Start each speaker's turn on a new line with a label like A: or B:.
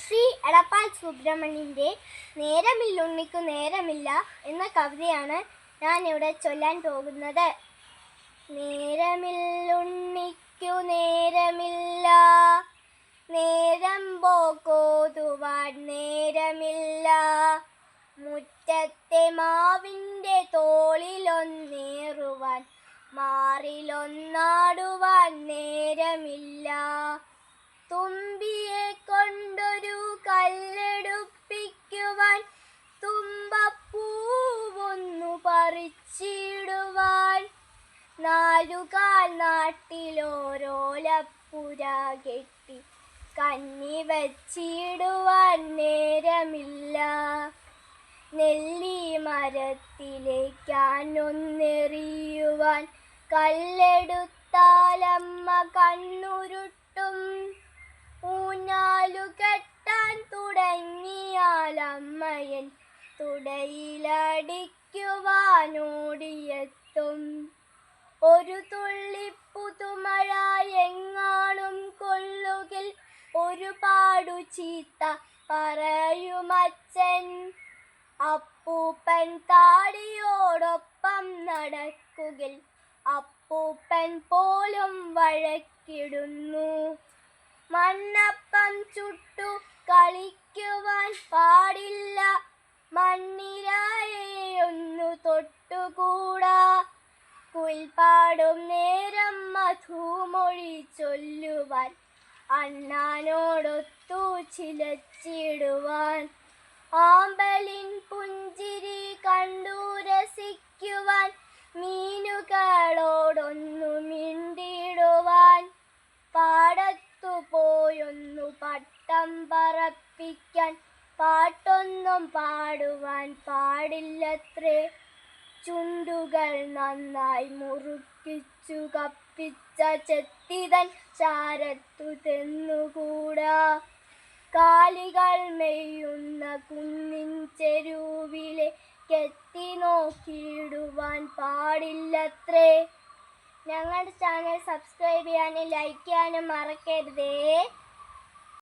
A: ശ്രീ എടപ്പാൾ സുബ്രഹ്മണ്യൻ്റെ നേരമില്ലുണ്ണിക്കു നേരമില്ല എന്ന കവിതയാണ് ഞാനിവിടെ ചൊല്ലാൻ പോകുന്നത്. നേരമില്ലുണ്ണിക്കു നേരമില്ല, നേരം പോക്കോതുവാൻ നേരമില്ല, മുറ്റത്തെ മാവിൻ്റെ തോളിലൊന്നേറുവാൻ മാറിലൊന്നാടുവാൻ നേരമില്ല, തുമ്പിയെ കൊണ്ടൊരു കല്ലെടുപ്പിക്കുവാൻ തുമ്പപ്പൂവൊന്നു പറിച്ചിടുവാൻ, നാലുകാൽ നാട്ടിലോരോലപ്പുര കെട്ടി കന്നി വച്ചിടുവാൻ നേരമില്ല, നെല്ലി മരത്തിലേക്കാനൊന്നെറിയുവാൻ കല്ലെടുത്താലമ്മ കണ്ണുരുട്ടും, ഊഞ്ഞാലു കെട്ടാൻ തുടങ്ങിയാലമ്മയൻ തുടയിലടിക്കുവാനോടിയെത്തും, ഒരു തുള്ളി പുതുമഴ എങ്ങാനും കൊള്ളുകിൽ ഒരുപാടു ചീത്ത പറയുമച്ഛൻ, അപ്പൂപ്പൻ താടിയോടൊപ്പം നടക്കുകിൽ അപ്പൂപ്പൻ പോലും വഴക്കിടുന്നു, മണ്ണപ്പം ചുട്ടു കളിക്കുവാൻ പാടില്ല, മണ്ണിരയെയൊന്നു തൊട്ടുകൂടാ, കുയിൽപ്പാടും നേരം മധുമൊഴി ചൊല്ലുവാൻ അണ്ണാനോടൊത്തു ചിലച്ചിടുവാൻ, ആമ്പലിൻ പുഞ്ചിരി കണ്ടു രസിക്കുവാൻ മീനുകളോടൊന്നു മിണ്ടിടുവാൻ, പാടത്തു പോയൊന്നു പട്ടം പറപ്പിക്കാൻ പാട്ടൊന്നും പാടുവാൻ പാടില്ലത്രേ, ചുണ്ടുകൾ നന്നായി മുറുക്കിച്ചു കപ്പിച്ച ചെത്തിതൻ ചാരത്തു തെന്നുകൂടാ, കാലികൾ മെയ്യുന്ന കുന്നിൻ ചെരുവിലെ കെത്തി നോക്കിയിടുവാൻ പാടില്ലത്രേ. ഞങ്ങളുടെ ചാനൽ സബ്സ്ക്രൈബ് ചെയ്യാനും ലൈക്ക് ചെയ്യാനും മറക്കരുതേ.